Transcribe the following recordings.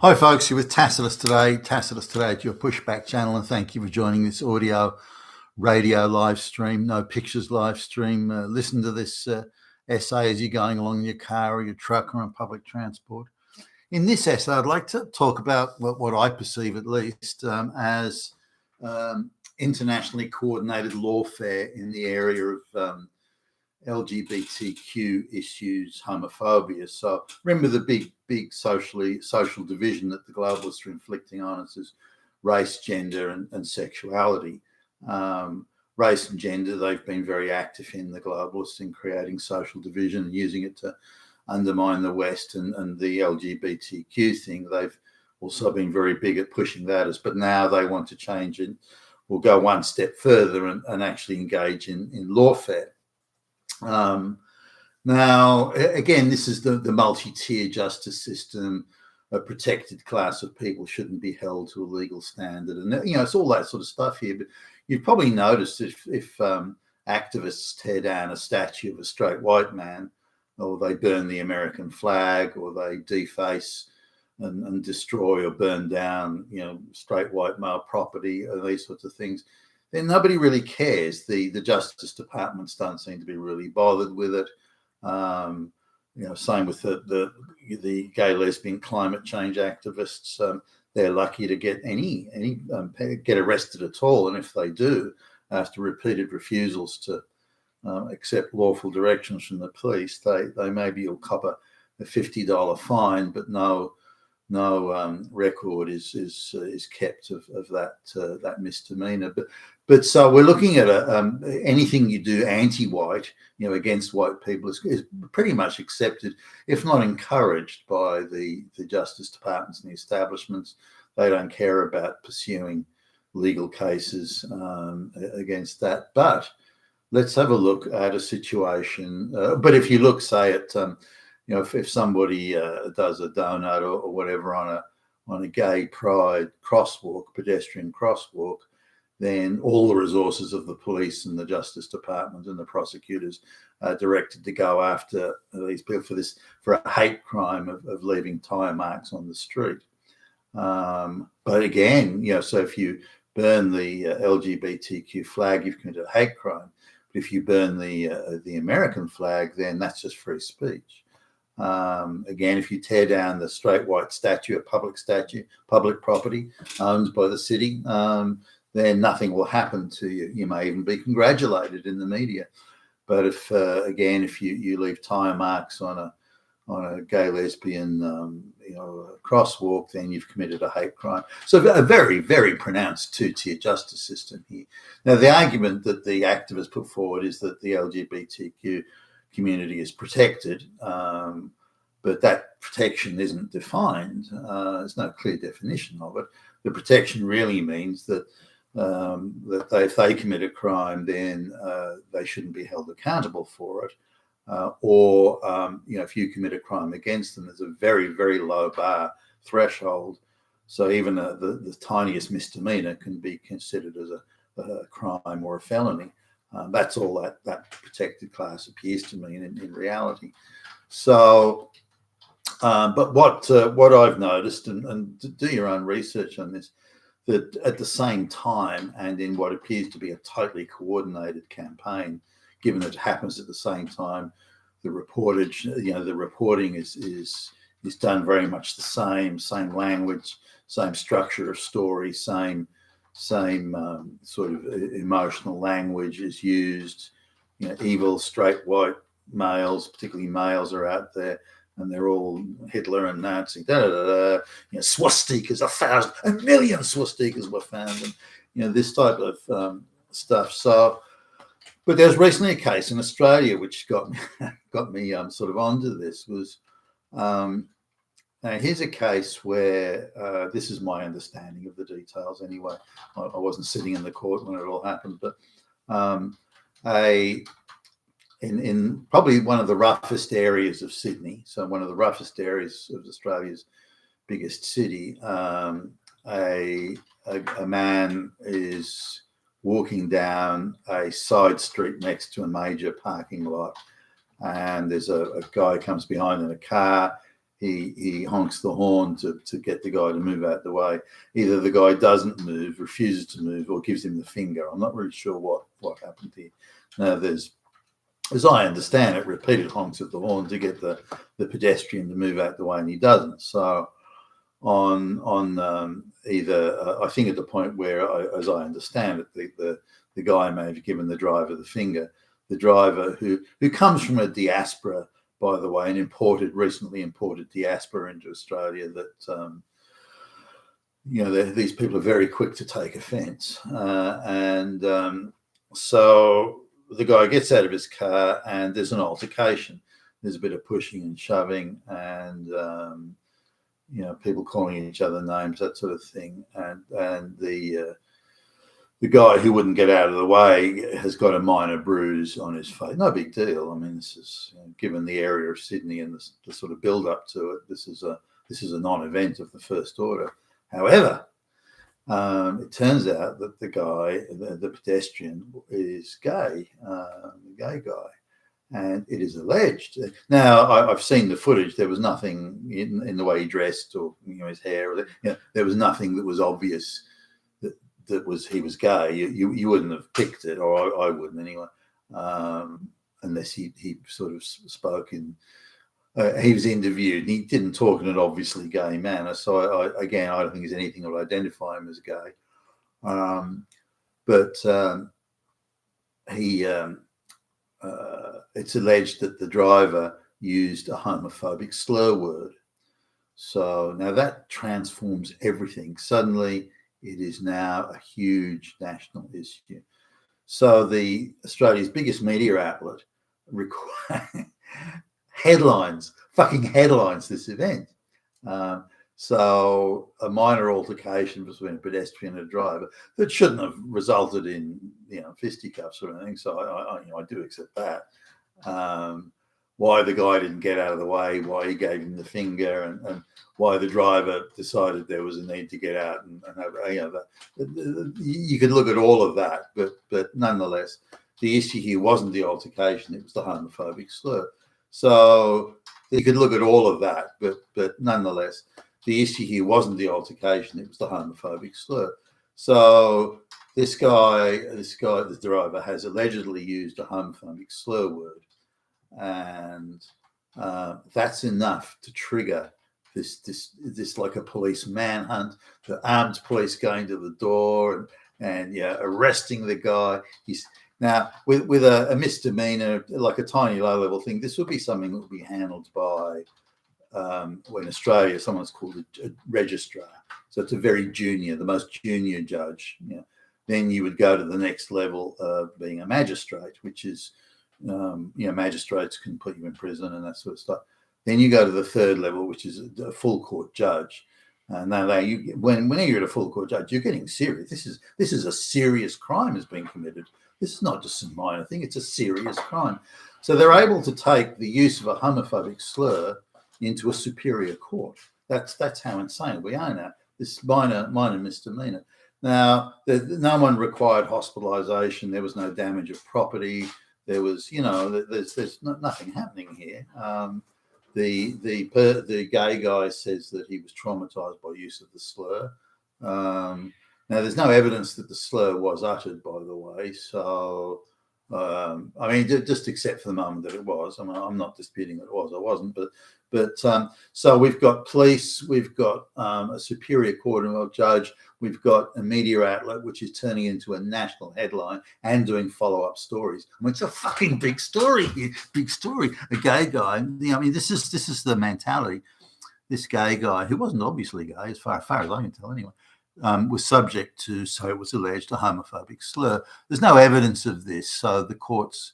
Hi folks, you're with Tacitus today. Tacitus today at your pushback channel, and thank you for joining this audio radio live stream, no pictures live stream. Listen to this essay as you're going along in your car or your truck or on public transport. In this essay, I'd like to talk about what I perceive at least as internationally coordinated lawfare in the area of LGBTQ issues, homophobia. So remember the big social division that the globalists are inflicting on us is race, gender, and sexuality. Race and gender, they've been very active in the globalists in creating social division and using it to undermine the West, and the LGBTQ thing. They've also been very big at pushing that as, but now they want to change it. We'll go one step further and actually engage in lawfare. Now, again, this is the multi-tier justice system. A protected class of people shouldn't be held to a legal standard, and it's all that sort of stuff here. But you've probably noticed if activists tear down a statue of a straight white man, or they burn the American flag, or they deface and destroy or burn down, straight white male property, or these sorts of things, then nobody really cares. The Justice Departments don't seem to be really bothered with it. Same with the gay, lesbian, climate change activists. They're lucky to get get arrested at all, and if they do, after repeated refusals to accept lawful directions from the police, they maybe will cop a $50 fine, but no record is kept of that misdemeanor. But so we're looking at anything you do anti-white, against white people is pretty much accepted, if not encouraged, by the Justice Departments and the establishments. They don't care about pursuing legal cases against that. But let's have a look at a situation. But if you look, say, at if somebody does a donut or whatever on a gay pride crosswalk, pedestrian crosswalk, then all the resources of the police and the Justice Department and the prosecutors are directed to go after these people for a hate crime of leaving tire marks on the street. But again, so if you burn the LGBTQ flag, you've committed a hate crime. But if you burn the American flag, then that's just free speech. Again, if you tear down the straight white statue, public property owned by the city, then nothing will happen to you. You may even be congratulated in the media. But if you leave tire marks on a gay, lesbian, crosswalk, then you've committed a hate crime. So a very, very pronounced two-tier justice system here. Now, the argument that the activists put forward is that the LGBTQ community is protected, but that protection isn't defined. There's no clear definition of it. The protection really means that if they commit a crime, then they shouldn't be held accountable for it. If you commit a crime against them, there's a very, very low bar threshold. So even the tiniest misdemeanor can be considered as a crime or a felony. That's all that protected class appears to mean in reality. So, but what I've noticed, and do your own research on this, that at the same time, and in what appears to be a totally coordinated campaign, given that it happens at the same time, the reporting is done very much the same language, same structure of story, same sort of emotional language is used. Evil straight white males, particularly males, are out there, and they're all Hitler and Nazi. Swastikas, 1 million swastikas were found, and this type of stuff. So, but there was recently a case in Australia which got me sort of onto this. Was here's a case where this is my understanding of the details. Anyway, I wasn't sitting in the court when it all happened, but in probably one of the roughest areas of Sydney, so one of the roughest areas of Australia's biggest city, a man is walking down a side street next to a major parking lot, and there's a guy comes behind in a car. he honks the horn to get the guy to move out the way. Either the guy doesn't move, refuses to move, or gives him the finger. I'm not really sure what happened here. Now, there's, as I understand it, repeated honks at the horn to get the pedestrian to move out the way, and he doesn't. So on either I think at the point where, as I understand it, the guy may have given the driver the finger. The driver, who comes from a diaspora, by the way, an recently imported diaspora into Australia, that these people are very quick to take offence, and so the guy gets out of his car and there's an altercation. There's a bit of pushing and shoving, and people calling each other names, that sort of thing, and the guy who wouldn't get out of the way has got a minor bruise on his face. No big deal. I mean, this is, given the area of Sydney and the sort of build up to it, this is a non-event of the first order. However, it turns out that the guy, the pedestrian, is gay, the gay guy, and it is alleged. Now, I've seen the footage. There was nothing in the way he dressed, or his hair. There was nothing that was obvious he was gay. You wouldn't have picked it, or I wouldn't anyway, unless he sort of spoke in. He was interviewed, and he didn't talk in an obviously gay manner. So I don't think there's anything that would identify him as gay. It's alleged that the driver used a homophobic slur word. So now that transforms everything. Suddenly, it is now a huge national issue. So Australia's biggest media outlet fucking headlines this event. So a minor altercation between a pedestrian and a driver that shouldn't have resulted in fisticuffs or anything. So I do accept that. Why the guy didn't get out of the way, why he gave him the finger, and why the driver decided there was a need to get out and have you could look at all of that, but nonetheless, the issue here wasn't the altercation; it was the homophobic slur. So you could look at all of that, but nonetheless, the issue here wasn't the altercation; it was the homophobic slur. So this guy, the driver, has allegedly used a homophobic slur word, and that's enough to trigger this like a police manhunt, the armed police going to the door and arresting the guy. He's now with a misdemeanor, like a tiny low-level thing. This would be something that would be handled by in Australia, someone's called a registrar. So it's a very junior, the most junior judge. Then you would go to the next level of being a magistrate, which is magistrates can put you in prison and that sort of stuff. Then you go to the third level, which is a full court judge. And now when you're at a full court judge, you're getting serious. This is a serious crime has been committed. This is not just some minor thing; it's a serious crime. So they're able to take the use of a homophobic slur into a superior court. That's how insane we are now. This minor misdemeanor. Now, no one required hospitalisation. There was no damage of property. There was, there's nothing happening here. The gay guy says that he was traumatized by use of the slur. Now, there's no evidence that the slur was uttered, by the way. So, just accept for the moment that it was. I'm not disputing that it was. I wasn't. But so we've got police, we've got a superior court of judge, we've got a media outlet which is turning into a national headline and doing follow-up stories. It's a fucking big story here, big story. A gay guy. This is the mentality. This gay guy, who wasn't obviously gay, as far as I can tell anyway, was subject to, so it was alleged, a homophobic slur. There's no evidence of this, so the court's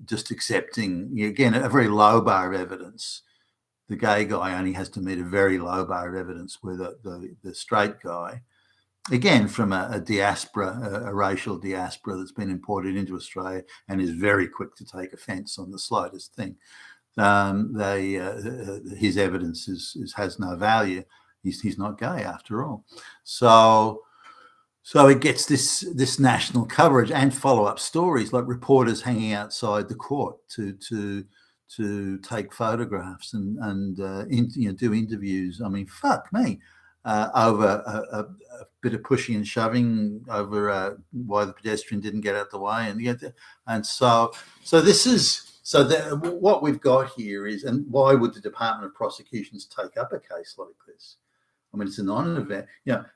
just accepting, again, a very low bar of evidence. The gay guy only has to meet a very low bar of evidence, where the straight guy, again, from a diaspora, a racial diaspora that's been imported into Australia and is very quick to take offence on the slightest thing, his evidence has no value. He's not gay after all. So it gets this national coverage and follow-up stories, like reporters hanging outside the court to to take photographs and do interviews. I mean, fuck me, over a bit of pushing and shoving over why the pedestrian didn't get out the way, and so this is. So what we've got here is, and why would the Department of Prosecutions take up a case like this? I mean, it's a non-event.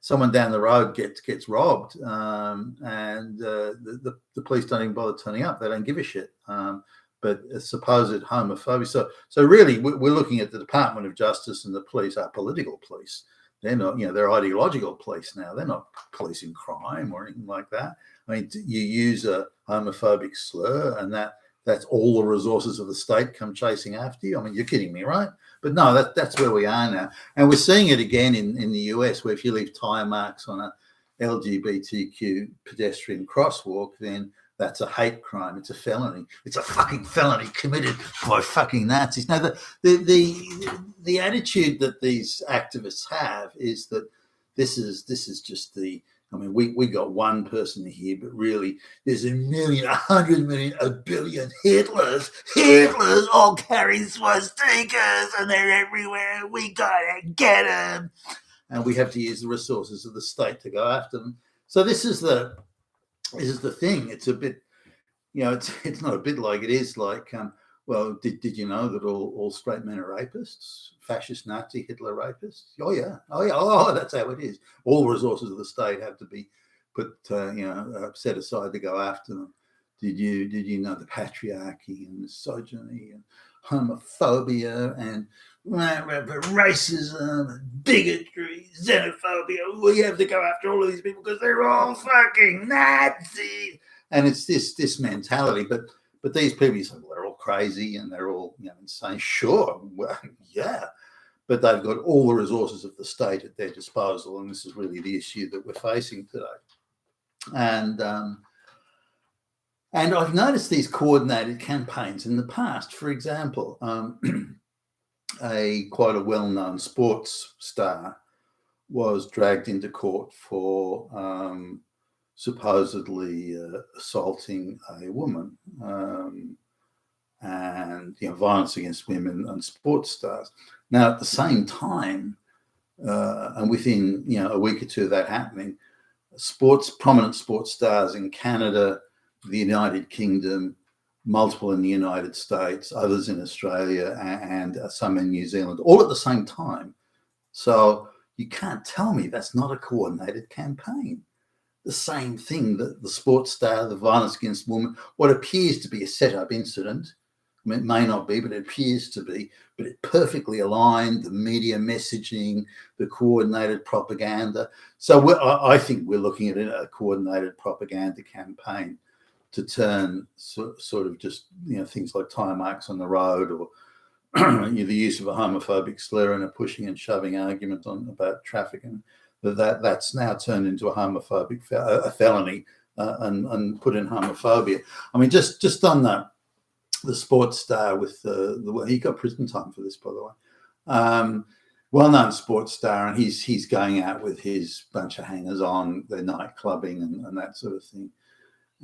Someone down the road gets robbed, and the police don't even bother turning up. They don't give a shit. But a supposed homophobia. So really, we're looking at the Department of Justice, and the police are political police. They're not, they're ideological police now. They're not policing crime or anything like that. I mean, you use a homophobic slur, and that's all the resources of the state come chasing after you. I mean, you're kidding me, right? But no, that's where we are now. And we're seeing it again in the US, where if you leave tire marks on a LGBTQ pedestrian crosswalk, then that's a hate crime. It's a felony. It's a fucking felony committed by fucking Nazis. Now, the attitude that these activists have is that this is just the. I mean, we got one person here, but really there's 1 million, 100 million, 1 billion Hitlers. Hitlers all carry swastikas, and they're everywhere. We gotta get them, and we have to use the resources of the state to go after them. So this is the thing. It's a bit, it's not a bit like it is like. Well, did you know that all straight men are rapists? Fascist, Nazi, Hitler rapists? Oh yeah, that's how it is. All resources of the state have to be put, set aside to go after them. Did you know the patriarchy and misogyny and homophobia and racism and bigotry, xenophobia? We have to go after all of these people because they're all fucking Nazis. And it's this mentality, but these people, you say, well, they're all crazy and they're all insane. Sure, well, yeah, but they've got all the resources of the state at their disposal, and this is really the issue that we're facing today. And I've noticed these coordinated campaigns in the past. For example, quite a well-known sports star was dragged into court for supposedly assaulting a woman, and violence against women and sports stars. Now, at the same time, and within a week or two of that happening, prominent sports stars in Canada, the United Kingdom, multiple in the United States, others in Australia, and some in New Zealand, all at the same time. So you can't tell me that's not a coordinated campaign. The same thing, that the sports star, the violence against women, what appears to be a set-up incident. I mean, it may not be, but it appears to be. But it perfectly aligned, the media messaging, the coordinated propaganda. So I think we're looking at a coordinated propaganda campaign to turn sort of just things like tire marks on the road, or the use of a homophobic slur and a pushing and shoving argument about traffic, and that's now turned into a homophobic felony, and put in homophobia. I mean, just on the sports star with he got prison time for this, by the way. Well-known sports star, and he's going out with his bunch of hangers-on, they're night clubbing and that sort of thing.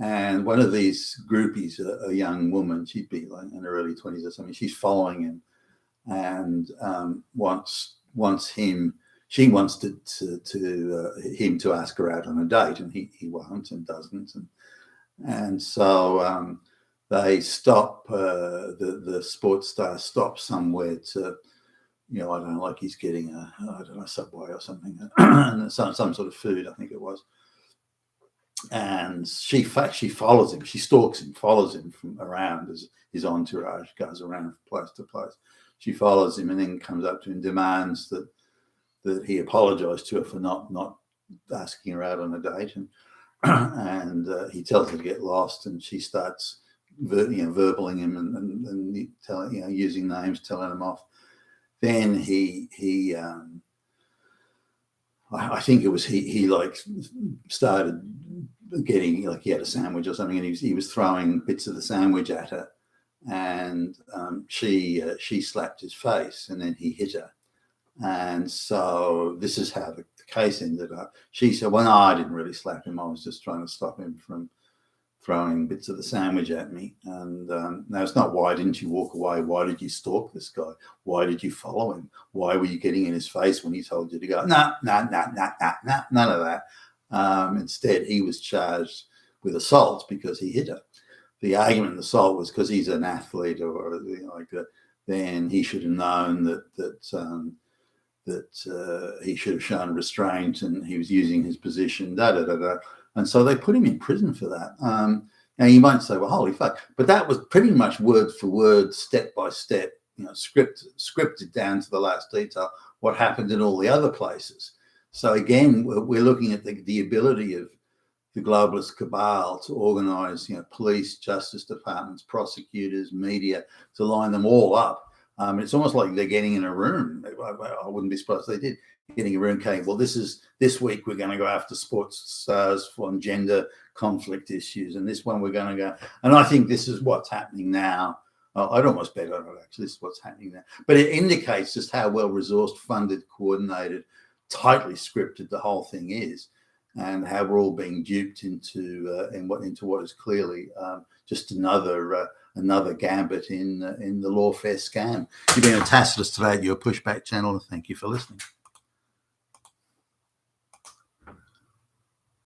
And one of these groupies, a young woman, she'd be like in her early 20s or something, she's following him and wants him. She wants him to ask her out on a date, and he won't and doesn't, and so they stop. The sports star stops somewhere to, I don't know, like he's getting a Subway or something, and some sort of food, I think it was. And she follows him. She stalks him, follows him from around as his entourage goes around from place to place. She follows him and then comes up to him, demands that he apologized to her for not asking her out on a date, and he tells her to get lost, and she starts verbaling him and telling, using names, telling him off. Then I think it was he like started getting, like, he had a sandwich or something, and he was throwing bits of the sandwich at her, and she slapped his face, and then he hit her. And so this is how the case ended up. She said, well, no, I didn't really slap him. I was just trying to stop him from throwing bits of the sandwich at me. And now it's not why didn't you walk away? Why did you stalk this guy? Why did you follow him? Why were you getting in his face when he told you to go? No, none of that. Instead, he was charged with assault because he hit her. The argument in the assault was because he's an athlete or like that. Then he should have known that he should have shown restraint and he was using his position. And so they put him in prison for that. Now you might say, well, holy fuck. But that was pretty much word for word, step by step, scripted down to the last detail, what happened in all the other places. So again, we're looking at the ability of the globalist cabal to organize, police, justice departments, prosecutors, media, to line them all up. It's almost like they're getting in a room. I wouldn't be surprised if they did. Getting a room, okay, well, this week we're going to go after sports stars on gender conflict issues, and this one we're going to go. And I think this is what's happening now. I'd almost bet on it, actually. This is what's happening now. But it indicates just how well resourced, funded, coordinated, tightly scripted the whole thing is, and how we're all being duped into what is clearly just another gambit in the lawfare scam. You've been a Tacitus today at your Pushback channel, and thank you for listening.